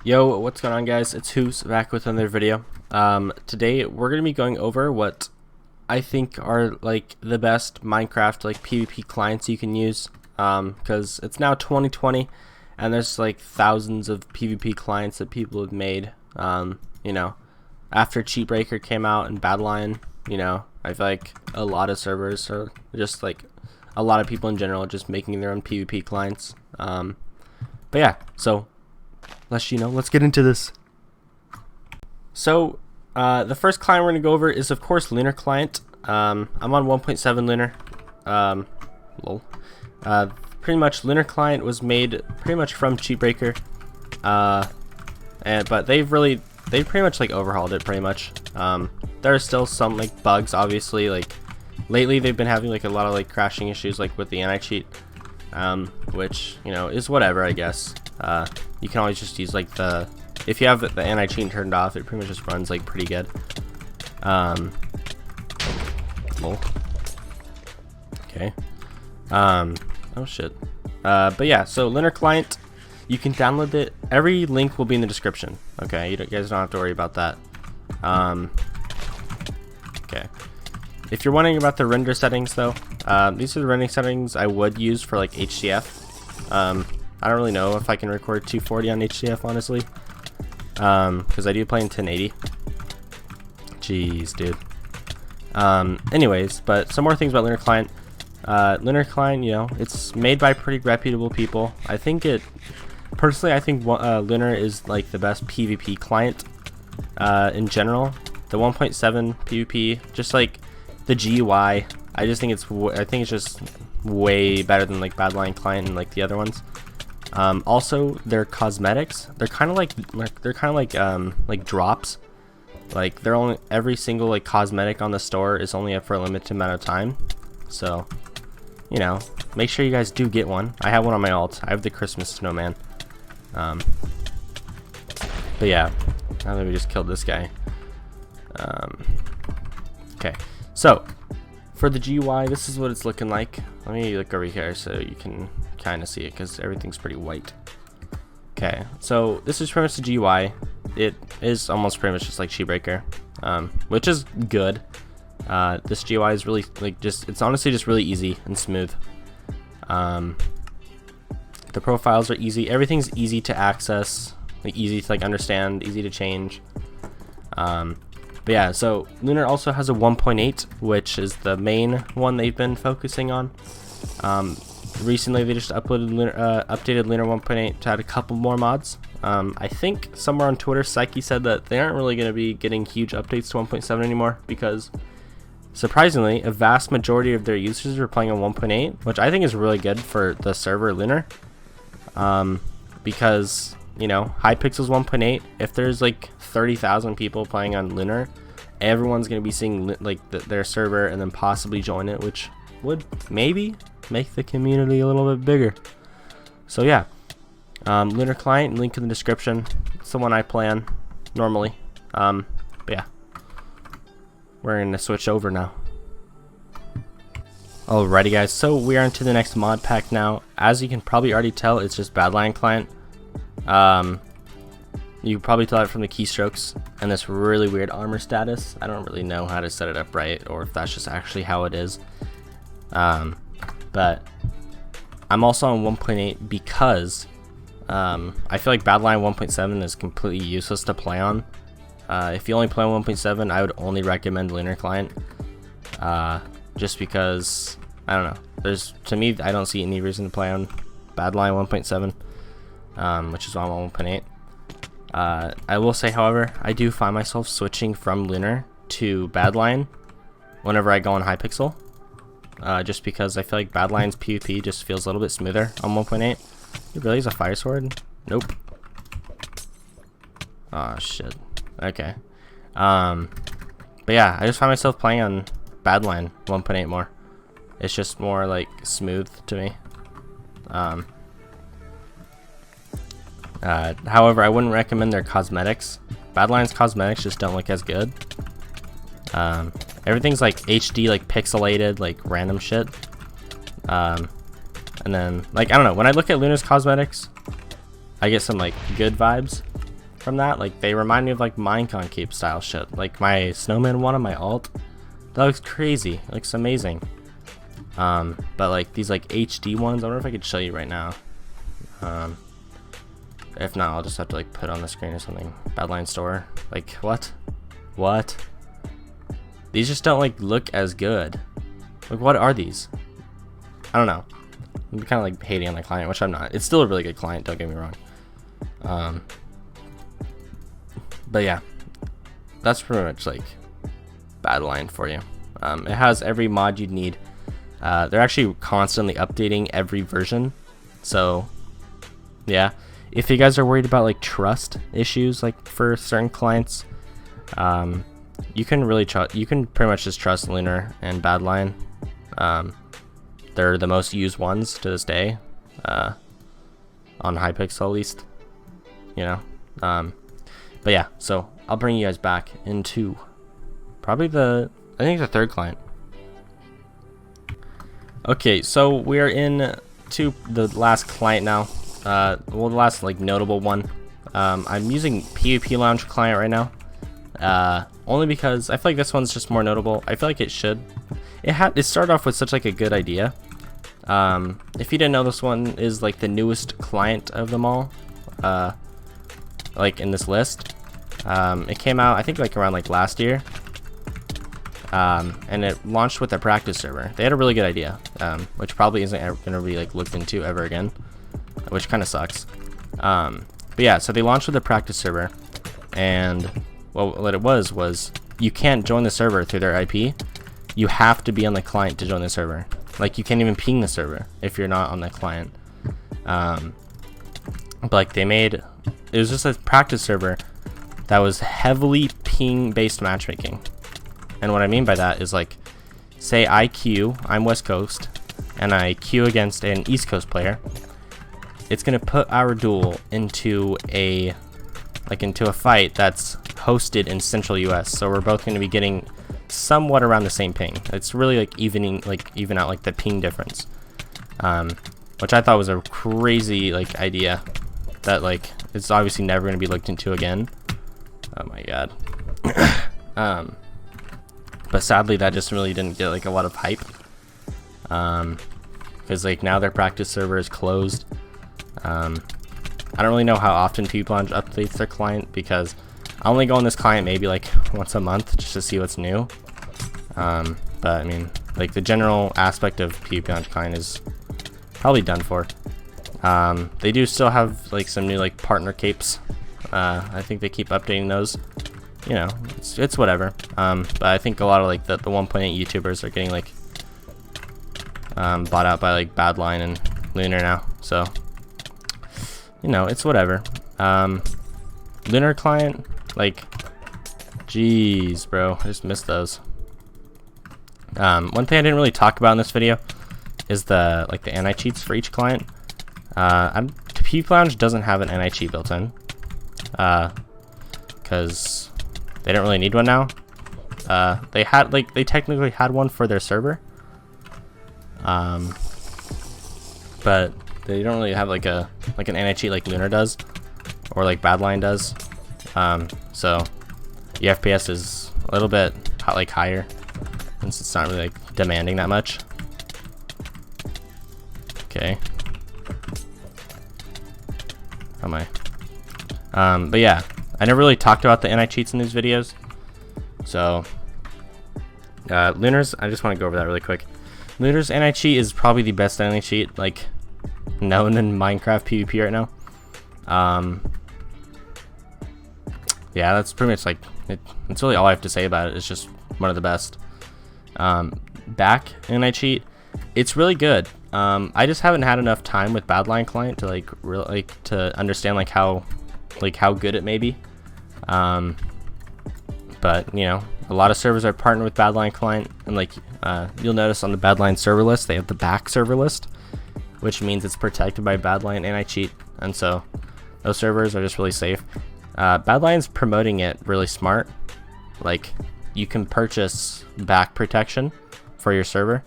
Yo, what's going on, guys? It's Who's back with another video. Today we're gonna be going over what I think are like the best Minecraft like PvP clients you can use, because it's now 2020 and there's like thousands of PvP clients that people have made. You know, after CHEATBREAKER came out and Badlion, you know, I feel like a lot of servers are just like a lot of people in general just making their own PvP clients. But yeah, so let's get into this. So the first client we're gonna go over is of course Lunar client. I'm on 1.7 Lunar. Pretty much Lunar client was made pretty much from CHEATBREAKER, but they pretty much like overhauled it pretty much. There are still some like bugs, obviously. Like lately they've been having like a lot of like crashing issues like with the anti-cheat, which, you know, is whatever, I guess. You can always just use like if you have the anti-cheat turned off, it pretty much just runs like pretty good. Okay. Oh shit. But yeah, so Lunar client, you can download it. Every link will be in the description. Okay, you guys don't have to worry about that. Okay. If you're wondering about the render settings though, these are the rendering settings I would use for like HDF. I don't really know if I can record 240 on HDF, honestly, because I do play in 1080. Jeez, dude. Anyways, but some more things about Lunar client. Lunar client, you know, it's made by pretty reputable people. I think personally, I think Lunar is like the best PvP client in general. The 1.7 PvP, just like the GUI, I think it's just way better than like Badlion client and like the other ones. Also, their cosmetics, they're kind of like drops. Like every single like cosmetic on the store is only up for a limited amount of time. So, you know, make sure you guys do get one. I have one on my alt. I have the Christmas snowman. But yeah, now that we just killed this guy. Okay, so for the GUI, this is what it's looking like. Let me look over here so you can kind of see it, because everything's pretty white. Okay, so this is pretty much the GUI. It is almost pretty much just like CHEATBREAKER, which is good. This GUI is really like it's honestly just really easy and smooth. The profiles are easy. Everything's easy to access, like easy to like understand, easy to change. But yeah, so Lunar also has a 1.8, which is the main one they've been focusing on. Recently they just updated Lunar 1.8 to add a couple more mods. I think somewhere on Twitter, Psyche said that they aren't really going to be getting huge updates to 1.7 anymore, because surprisingly, a vast majority of their users are playing on 1.8, which I think is really good for the server Lunar. Because, you know, Hypixel's 1.8, if there's like 30,000 people playing on Lunar, everyone's going to be seeing like their server and then possibly join it, which would maybe make the community a little bit bigger. So yeah, Lunar client, link in the description. It's the one I play on normally. But yeah, we're gonna switch over now. Alrighty guys, so we are into the next mod pack now. As you can probably already tell, it's just Badlion client. You can probably tell it from the keystrokes and this really weird armor status. I don't really know how to set it up right, or if that's just actually how it is. But I'm also on 1.8 because I feel like Badlion 1.7 is completely useless to play on. If you only play on 1.7, I would only recommend Lunar client, just because I don't know. To me, I don't see any reason to play on Badlion 1.7, which is why I'm on 1.8. I will say, however, I do find myself switching from Lunar to Badlion whenever I go on Hypixel. Just because I feel like Badlion's PvP just feels a little bit smoother on 1.8. It really is a fire sword? Nope. Oh shit. Okay. But yeah, I just find myself playing on Badlion 1.8 more. It's just more like smooth to me. However, I wouldn't recommend their cosmetics. Badlion's cosmetics just don't look as good. Everything's like HD, like pixelated, like random shit. And then, like, I don't know, when I look at Lunar's cosmetics, I get some like good vibes. from that. Like they remind me of like Minecraft style shit. Like my snowman one on my alt, that looks crazy. It looks amazing. But like these like HD ones, I wonder if I could show you right now. If not, I'll just have to like put it on the screen or something. Badline store. Like what? What? These just don't like look as good. Like what are these? I don't know. I'm kind of like hating on the client, which I'm not. It's still a really good client, don't get me wrong. But yeah, that's pretty much like Badline for you. It has every mod you'd need. They're actually constantly updating every version. So yeah, if you guys are worried about like trust issues like for certain clients, you can pretty much just trust Lunar and Badline. They're the most used ones to this day, on Hypixel at least, you know. But yeah, so I'll bring you guys back into probably I think the third client. Okay, so we're in to the last client now. Well, the last like notable one. I'm using PVP Lounge client right now, only because I feel like this one's just more notable. I feel like it started off with such like a good idea. If you didn't know, this one is like the newest client of them all, like in this list. It came out I think like around like last year, and it launched with a practice server. They had a really good idea, which probably isn't ever gonna be like looked into ever again, which kind of sucks. But yeah, so they launched with a practice server, and well, what it was you can't join the server through their IP. You have to be on the client to join the server. Like you can't even ping the server if you're not on the client. But like it was just a practice server that was heavily ping based matchmaking. And what I mean by that is like, say I'm West Coast and I queue against an East Coast player. It's gonna put our duel into a fight that's hosted in Central US. So we're both gonna be getting somewhat around the same ping. It's really like even out like the ping difference, which I thought was a crazy like idea that like it's obviously never going to be looked into again. Oh my god. But sadly that just really didn't get like a lot of hype, because like now their practice server is closed. I don't really know how often PVPLOUNGE updates their client, because I only go on this client maybe like once a month just to see what's new. But I mean, like the general aspect of PVPLOUNGE client is probably done for. They do still have like some new like partner capes. I think they keep updating those. You know, it's whatever. But I think a lot of like the 1.8 YouTubers are getting like bought out by like Badline and Lunar now. So you know, it's whatever. Lunar client, like, jeez, bro, I just missed those. One thing I didn't really talk about in this video is the anti-cheats for each client. PVPLOUNGE doesn't have an anti-cheat built in, because they don't really need one now. They technically had one for their server, but they don't really have like an anti-cheat like Lunar does, or like Badline does. So the FPS is a little bit higher, since it's not really like demanding that much. Okay. How am I? But yeah, I never really talked about the anti-cheats in these videos. So Lunar's, I just want to go over that really quick. Lunar's anti-cheat is probably the best anti-cheat like known in Minecraft PvP right now. Yeah, that's pretty much like it's really all I have to say about it. It's just one of the best. Back anti-cheat, it's really good. I just haven't had enough time with Badline client to to understand how good it may be. But you know, a lot of servers are partnered with Badline client, and you'll notice on the Badline server list they have the back server list, which means it's protected by Badline anti-cheat, and so those servers are just really safe. Badline's promoting it really smart. Like, you can purchase back protection for your server,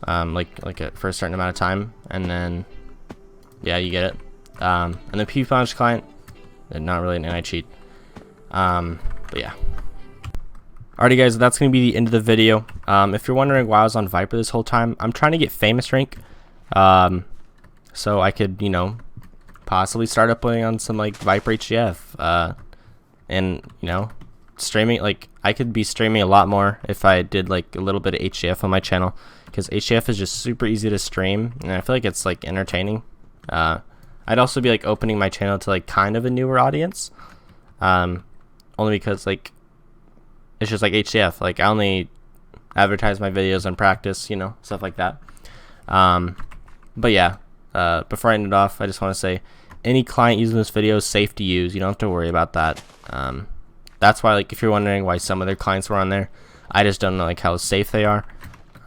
for a certain amount of time, and then yeah, you get it. And the PVPLOUNGE client, and not really an anti-cheat. But yeah. Alrighty guys, that's going to be the end of the video. If you're wondering why I was on Viper this whole time, I'm trying to get famous rank, so I could, you know, possibly start uploading on some like Viper HDF, and you know, streaming. Like I could be streaming a lot more if I did like a little bit of HDF on my channel, because HDF is just super easy to stream, and I feel like it's like entertaining. I'd also be like opening my channel to like kind of a newer audience, only because like it's just like HDF. Like I only advertise my videos on practice, you know, stuff like that. But yeah, before I end it off, I just want to say any client using this video is safe to use. You don't have to worry about that. That's why, like, if you're wondering why some other clients were on there, I just don't know like how safe they are.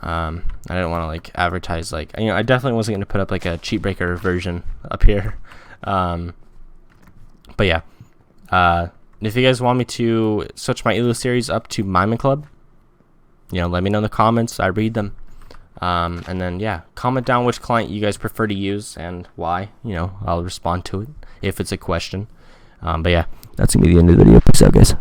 I didn't want to like advertise, like, you know, I definitely wasn't going to put up like a CHEATBREAKER version up here. But yeah, if you guys want me to switch my ELO series up to Mime Club, you know, let me know in the comments. I read them. And then yeah, comment down which client you guys prefer to use and why. You know, I'll respond to it if it's a question. But yeah, that's gonna be the end of the video. Peace out, guys.